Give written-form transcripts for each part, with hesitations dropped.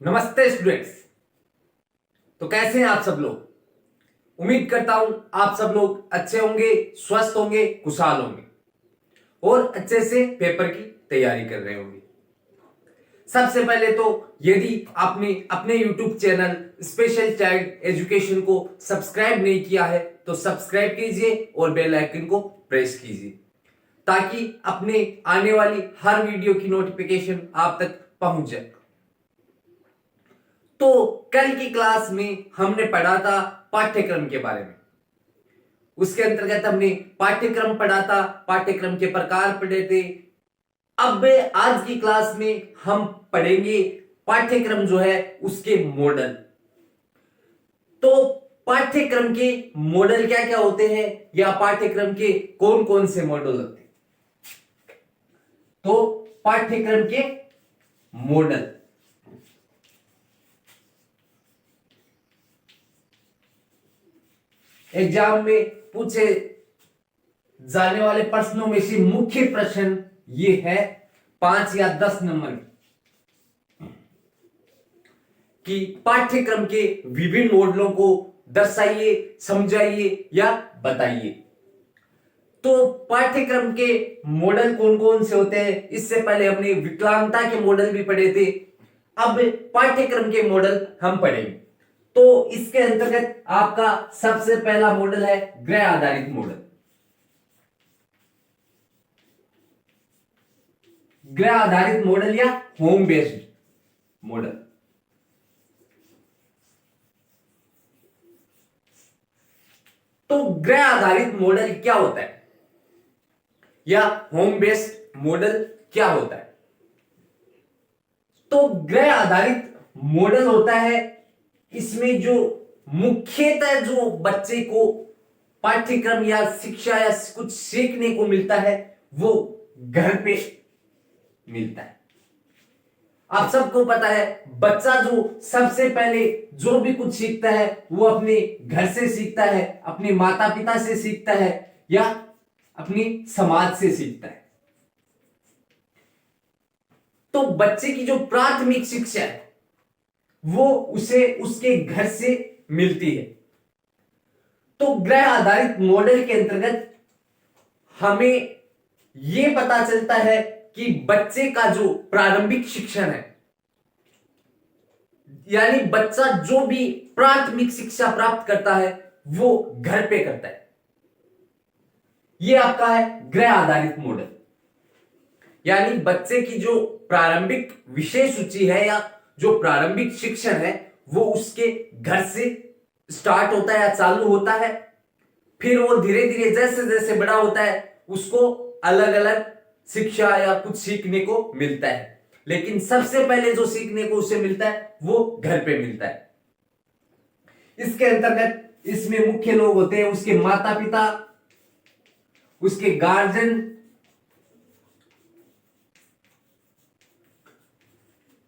नमस्ते स्टूडेंट्स। तो कैसे हैं आप सब लोग। उम्मीद करता हूं आप सब लोग अच्छे होंगे, स्वस्थ होंगे, खुशहाल होंगे और अच्छे से पेपर की तैयारी कर रहे होंगे। सबसे पहले तो यदि आपने अपने YouTube channel special child education को सब्सक्राइब नहीं किया है तो सब्सक्राइब कीजिए और बेल आइकन को प्रेस कीजिए ताकि अपने आने वाली हर वीडियो की नोटिफिकेशन आप तक पहुंच जाए। तो कल की क्लास में हमने पढ़ा था पाठ्यक्रम के बारे में। उसके अंतर्गत हमने पाठ्यक्रम पढ़ा था, पाठ्यक्रम के प्रकार पढ़े थे। अब आज की क्लास में हम पढ़ेंगे पाठ्यक्रम जो है उसके मॉडल। तो पाठ्यक्रम के मॉडल क्या क्या होते हैं या पाठ्यक्रम के कौन कौन से मॉडल होते हैं। तो पाठ्यक्रम के मॉडल एग्जाम में पूछे जाने वाले प्रश्नों में से मुख्य प्रश्न ये है 5 या 10 नंबर कि पाठ्यक्रम के विभिन्न मॉडलों को दर्शाइए, समझाइए या बताइए। तो पाठ्यक्रम के मॉडल कौन कौन से होते हैं, इससे पहले हमने विकलांगता के मॉडल भी पढ़े थे। अब पाठ्यक्रम के मॉडल हम पढ़ेंगे। तो इसके अंतर्गत आपका सबसे पहला मॉडल है गृह आधारित मॉडल। गृह आधारित मॉडल या होम बेस्ड मॉडल। तो गृह आधारित मॉडल क्या होता है या होम बेस्ड मॉडल क्या होता है। तो गृह आधारित मॉडल होता है, इसमें जो मुख्यतः जो बच्चे को पाठ्यक्रम या शिक्षा या कुछ सीखने को मिलता है वो घर पे मिलता है। आप सबको पता है बच्चा जो सबसे पहले जो भी कुछ सीखता है वो अपने घर से सीखता है, अपने माता पिता से सीखता है या अपनी समाज से सीखता है। तो बच्चे की जो प्राथमिक शिक्षा है वो उसे उसके घर से मिलती है। तो गृह आधारित मॉडल के अंतर्गत हमें यह पता चलता है कि बच्चे का जो प्रारंभिक शिक्षण है यानी बच्चा जो भी प्राथमिक शिक्षा प्राप्त करता है वो घर पे करता है। यह आपका है गृह आधारित मॉडल। यानी बच्चे की जो प्रारंभिक विषय सूची है या जो प्रारंभिक शिक्षण है वो उसके घर से स्टार्ट होता है या चालू होता है। फिर वो धीरे धीरे जैसे जैसे बड़ा होता है उसको अलग अलग शिक्षा या कुछ सीखने को मिलता है, लेकिन सबसे पहले जो सीखने को उसे मिलता है वो घर पे मिलता है। इसके अंतर्गत इसमें मुख्य लोग होते हैं उसके माता पिता, उसके गार्जियन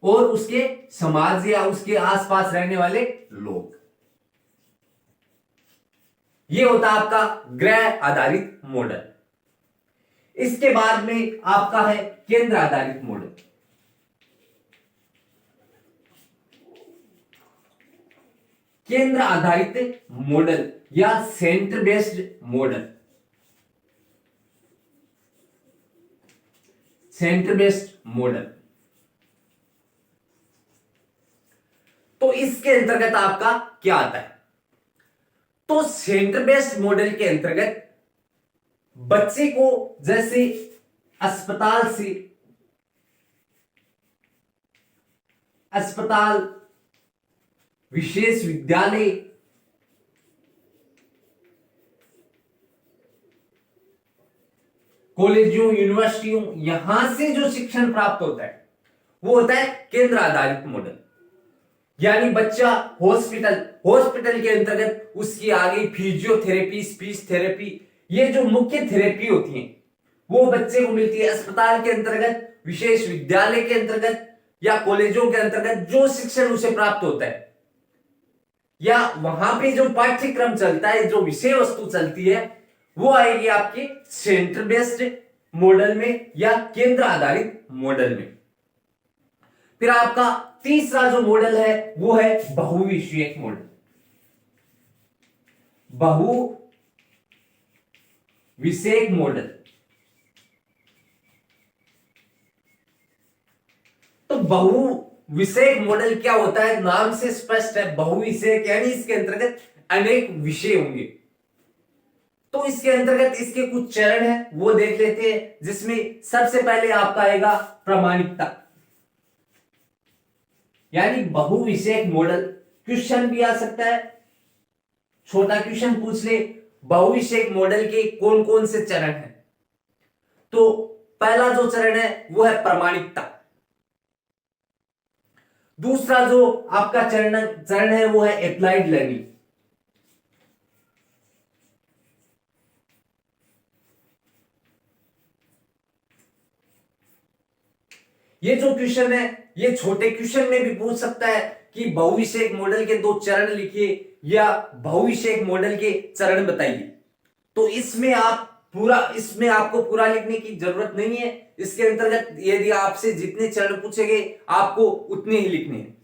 और उसके समाज या उसके आसपास रहने वाले लोग। यह होता है आपका गृह आधारित मॉडल। इसके बाद में आपका है केंद्र आधारित मॉडल। केंद्र आधारित मॉडल या centre based model. Centre based model तो इसके अंतर्गत आपका क्या आता है। तो सेंटर बेस्ड मॉडल के अंतर्गत बच्चे को जैसे अस्पताल, विशेष विद्यालय, कॉलेजों, यूनिवर्सिटियों, यहां से जो शिक्षण प्राप्त होता है वो होता है केंद्र आधारित मॉडल। यानी बच्चा हॉस्पिटल के अंतर्गत उसकी आ गई फिजियोथेरेपी, स्पीच थेरेपी, ये जो मुख्य थेरेपी होती है वो बच्चे को मिलती है अस्पताल के अंतर्गत, विशेष विद्यालय के अंतर्गत या कॉलेजों के अंतर्गत जो शिक्षण उसे प्राप्त होता है या वहां पे जो पाठ्यक्रम चलता है, जो विषय वस्तु चलती है वो आएगी आपके सेंटर बेस्ड मॉडल में या केंद्र आधारित मॉडल में। फिर आपका तीसरा जो मॉडल है वो है बहुविषयक मॉडल। बहुविषयक मॉडल। तो बहुविषयक मॉडल क्या होता है, नाम से स्पष्ट है। बहुविषयक यानी इसके अंतर्गत अनेक विषय होंगे। तो इसके अंतर्गत इसके कुछ चरण हैं वो देख लेते हैं, जिसमें सबसे पहले आपका आएगा प्रामाणिकता। यानी बहुविषयक मॉडल क्वेश्चन भी आ सकता है, छोटा क्वेश्चन पूछ ले बहुविषयक मॉडल के कौन कौन से चरण हैं। तो पहला जो चरण है वो है प्रामाणिकता। दूसरा जो आपका चरण है वो है अप्लाइड लर्निंग। ये जो क्वेश्चन है ये छोटे क्वेश्चन में भी पूछ सकता है कि बहुविषयक मॉडल के 2 चरण लिखिए या बहुविषयक मॉडल के चरण बताइए। तो इसमें आपको पूरा लिखने की जरूरत नहीं है। इसके अंतर्गत यदि आपसे जितने चरण पूछेंगे आपको उतने ही लिखने हैं।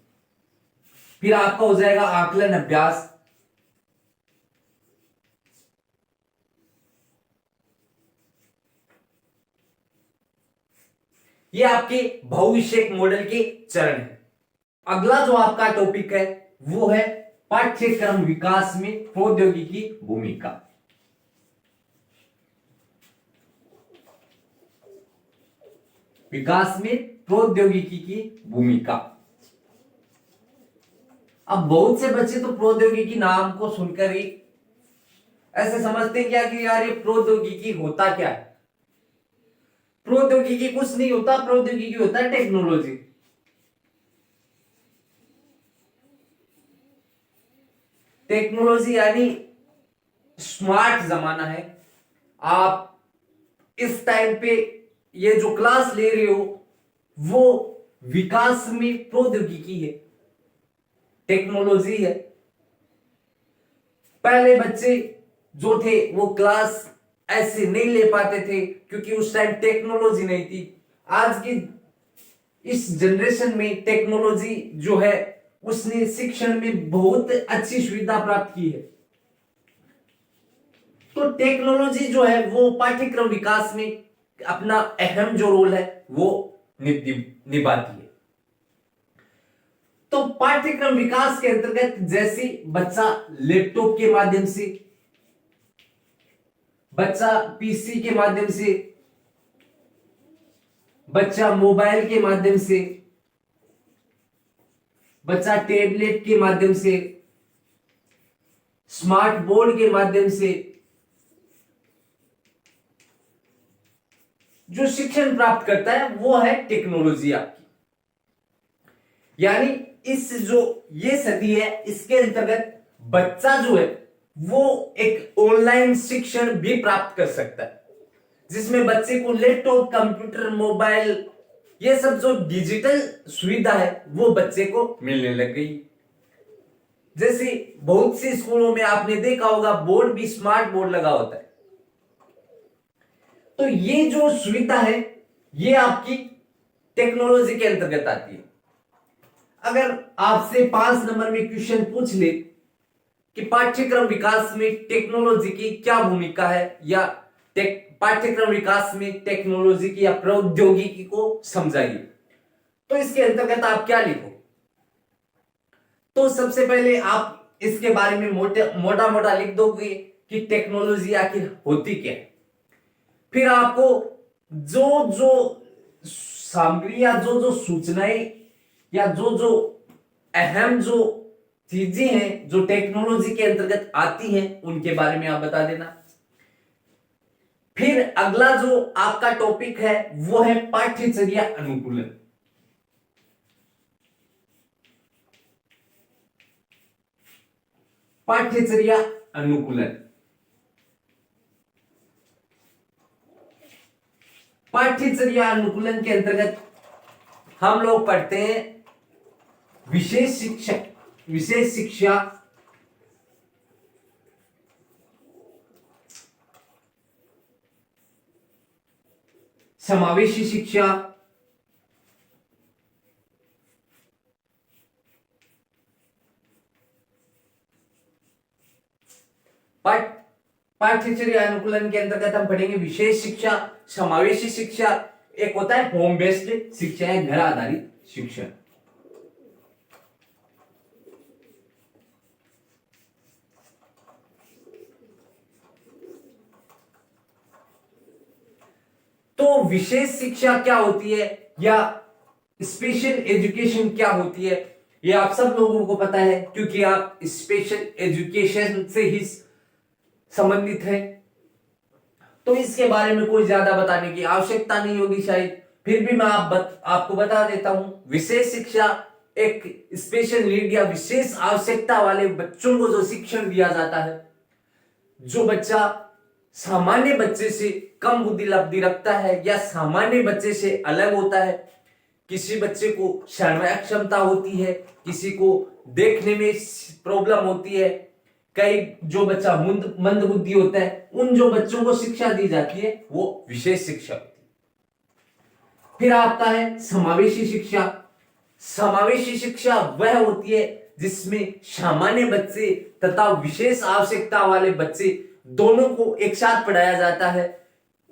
फिर आपका हो जाएगा आकलन अभ्यास। ये आपके बहुविषयक मॉडल के चरण है। अगला जो आपका टॉपिक है वो है पाठ्यक्रम विकास में प्रौद्योगिकी की भूमिका। विकास में प्रौद्योगिकी की भूमिका। अब बहुत से बच्चे तो प्रौद्योगिकी नाम को सुनकर ही ऐसे समझते हैं क्या कि यार ये प्रौद्योगिकी होता क्या है। प्रौद्योगिकी कुछ नहीं होता, प्रौद्योगिकी होता है टेक्नोलॉजी। टेक्नोलॉजी यानी स्मार्ट जमाना है। आप इस टाइम पे ये जो क्लास ले रहे हो वो विकास में प्रौद्योगिकी है, टेक्नोलॉजी है। पहले बच्चे जो थे वो क्लास ऐसे नहीं ले पाते थे क्योंकि उस टाइम टेक्नोलॉजी नहीं थी। आज की इस जनरेशन में टेक्नोलॉजी जो है उसने शिक्षण में बहुत अच्छी सुविधा प्राप्त की है। तो टेक्नोलॉजी जो है वो पाठ्यक्रम विकास में अपना अहम जो रोल है वो निभाती है। तो पाठ्यक्रम विकास के अंतर्गत जैसे बच्चा लैपटॉप के माध्यम से, बच्चा पीसी के माध्यम से, बच्चा मोबाइल के माध्यम से, बच्चा टैबलेट के माध्यम से, स्मार्ट बोर्ड के माध्यम से जो शिक्षण प्राप्त करता है वो है टेक्नोलॉजी आपकी। यानी इस जो ये सदी है इसके अंतर्गत बच्चा जो है वो एक ऑनलाइन शिक्षण भी प्राप्त कर सकता है, जिसमें बच्चे को लैपटॉप, कंप्यूटर, मोबाइल ये सब जो डिजिटल सुविधा है वो बच्चे को मिलने लग गई। जैसे बहुत से स्कूलों में आपने देखा होगा बोर्ड भी स्मार्ट बोर्ड लगा होता है। तो ये जो सुविधा है ये आपकी टेक्नोलॉजी के अंतर्गत आती है। अगर आपसे 5 नंबर में क्वेश्चन पूछ ले कि पाठ्यक्रम विकास में टेक्नोलॉजी की क्या भूमिका है या पाठ्यक्रम विकास में टेक्नोलॉजी की या प्रौद्योगिकी को समझाइए, तो इसके अंतर्गत आप क्या लिखो। तो सबसे पहले आप इसके बारे में मोटा मोटा लिख दोगे कि टेक्नोलॉजी आखिर होती क्या है। फिर आपको जो जो सामग्री या जो जो सूचनाएं या जो जो अहम जो चीजें हैं जो टेक्नोलॉजी के अंतर्गत आती हैं उनके बारे में आप बता देना। फिर अगला जो आपका टॉपिक है वो है पाठ्यचर्या अनुकूलन। पाठ्यचर्या अनुकूलन। पाठ्यचर्या अनुकूलन के अंतर्गत हम लोग पढ़ते हैं विशेष शिक्षा, समावेशी शिक्षा, पाठ्यचर्या अनुकूलन के अंतर्गत हम पढ़ेंगे विशेष शिक्षा, समावेशी शिक्षा, एक होता है होम बेस्ड शिक्षा है, घर आधारित शिक्षा। तो विशेष शिक्षा क्या होती है या स्पेशल एजुकेशन क्या होती है, ये आप सब लोगों को पता है क्योंकि आप स्पेशल एजुकेशन से ही संबंधित है। तो इसके बारे में कोई ज्यादा बताने की आवश्यकता नहीं होगी शायद, फिर भी मैं आपको बता देता हूं। विशेष शिक्षा एक स्पेशल नीड या विशेष आवश्यकता वाले बच्चों को जो शिक्षण दिया जाता है, जो बच्चा सामान्य बच्चे से कम बुद्धि लब्धि रखता है या सामान्य बच्चे से अलग होता है। किसी बच्चे को श्रवण क्षमता होती है, किसी को देखने में प्रॉब्लम होती है, कई जो बच्चा मंद बुद्धि होता है, उन जो बच्चों को शिक्षा दी जाती है वो विशेष शिक्षा होती है। फिर आपका है समावेशी शिक्षा। समावेशी शिक्षा वह होती है जिसमें सामान्य बच्चे तथा विशेष आवश्यकता वाले बच्चे दोनों को एक साथ पढ़ाया जाता है।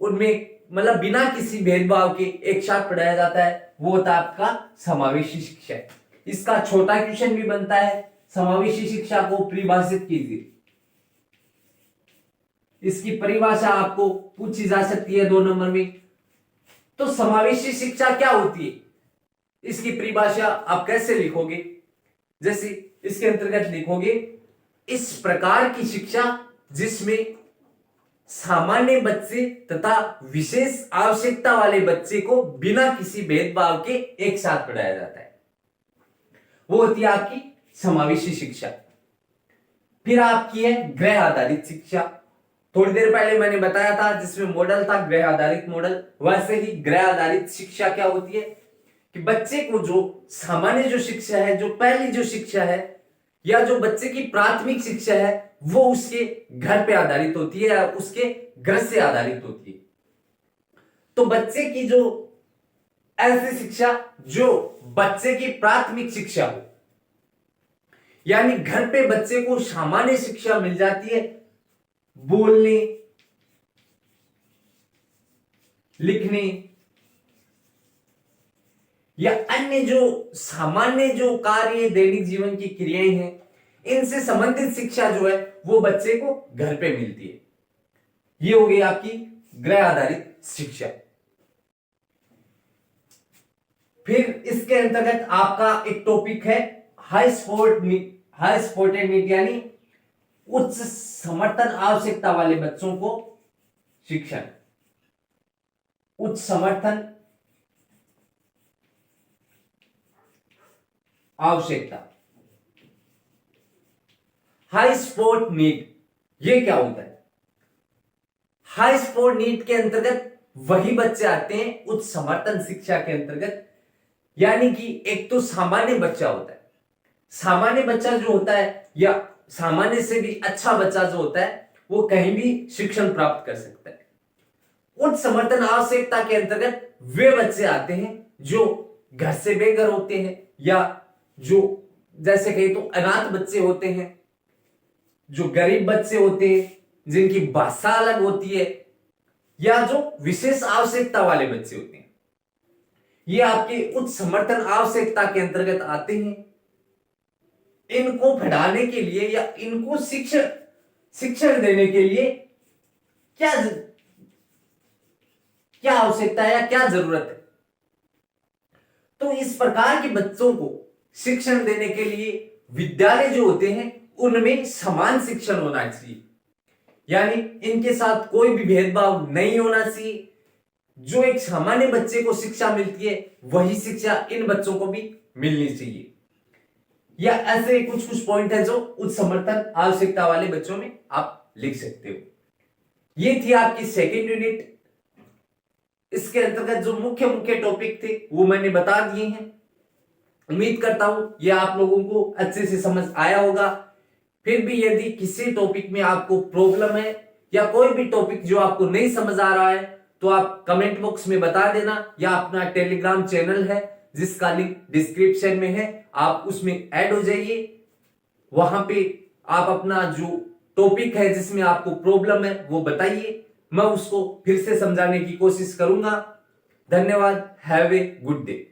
उनमें मतलब बिना किसी भेदभाव के एक साथ पढ़ाया जाता है, वो होता है आपका समावेशी शिक्षा। इसका छोटा क्वेश्चन भी बनता है, समावेशी शिक्षा को परिभाषित कीजिए। इसकी परिभाषा आपको पूछी जा सकती है 2 नंबर में। तो समावेशी शिक्षा क्या होती है, इसकी परिभाषा आप कैसे लिखोगे? जैसे इसके अंतर्गत लिखोगे, इस प्रकार की शिक्षा जिसमें सामान्य बच्चे तथा विशेष आवश्यकता वाले बच्चे को बिना किसी भेदभाव के एक साथ पढ़ाया जाता है, वो होती है आपकी समावेशी शिक्षा। फिर आपकी है गृह आधारित शिक्षा। थोड़ी देर पहले मैंने बताया था जिसमें मॉडल था गृह आधारित मॉडल, वैसे ही गृह आधारित शिक्षा क्या होती है कि बच्चे को जो सामान्य जो शिक्षा है, जो पहली जो शिक्षा है या जो बच्चे की प्राथमिक शिक्षा है, वो उसके घर पे आधारित होती है या उसके घर से आधारित होती है। तो बच्चे की जो ऐसी शिक्षा जो बच्चे की प्राथमिक शिक्षा हो, यानी घर पे बच्चे को सामान्य शिक्षा मिल जाती है, बोलने, लिखने या अन्य जो सामान्य जो कार्य दैनिक जीवन की क्रियाएं हैं, इनसे संबंधित शिक्षा जो है वो बच्चे को घर पे मिलती है। ये हो गई आपकी गृह आधारित शिक्षा। फिर इसके अंतर्गत आपका एक टॉपिक है हाई सपोर्टेड नीड, यानी उच्च समर्थन आवश्यकता वाले बच्चों को शिक्षण। उच्च समर्थन आवश्यकता, हाई सपोर्ट नीड, ये क्या होता है? हाई सपोर्ट नीड के अंतर्गत वही बच्चे आते हैं उच्च समर्थन शिक्षा के अंतर्गत, यानी कि एक तो सामान्य बच्चा होता है, सामान्य बच्चा जो होता है या सामान्य से भी अच्छा बच्चा जो होता है वो कहीं भी शिक्षण प्राप्त कर सकता है। उच्च समर्थन आवश्यकता के अंतर्गत वे बच्चे आते हैं जो घर से बेघर होते हैं या जो जैसे कहीं तो अनाथ बच्चे होते हैं, जो गरीब बच्चे होते हैं जिनकी भाषा अलग होती है, या जो विशेष आवश्यकता वाले बच्चे होते हैं, ये आपके उच्च समर्थन आवश्यकता के अंतर्गत आते हैं। इनको पढ़ाने के लिए या इनको शिक्षण देने के लिए क्या आवश्यकता है या क्या जरूरत है? तो इस प्रकार के बच्चों को शिक्षण देने के लिए विद्यालय जो होते हैं उनमें समान शिक्षण होना चाहिए, यानी इनके साथ कोई भी भेदभाव नहीं होना चाहिए। जो एक सामान्य बच्चे को शिक्षा मिलती है वही शिक्षा इन बच्चों को भी मिलनी चाहिए। या ऐसे कुछ पॉइंट है जो उच्च समर्थन आवश्यकता वाले बच्चों में आप लिख सकते हो। ये थी आपकी सेकेंड यूनिट। इसके अंतर्गत जो मुख्य टॉपिक थे वो मैंने बता दिए हैं। उम्मीद करता हूं ये आप लोगों को अच्छे से समझ आया होगा। फिर भी यदि किसी टॉपिक में आपको प्रॉब्लम है या कोई भी टॉपिक जो आपको नहीं समझ आ रहा है तो आप कमेंट बॉक्स में बता देना, या अपना टेलीग्राम चैनल है जिसका लिंक डिस्क्रिप्शन में है, आप उसमें ऐड हो जाइए। वहां पे आप अपना जो टॉपिक है जिसमें आपको प्रॉब्लम है वो बताइए, मैं उसको फिर से समझाने की कोशिश करूंगा। धन्यवाद। Have a good day.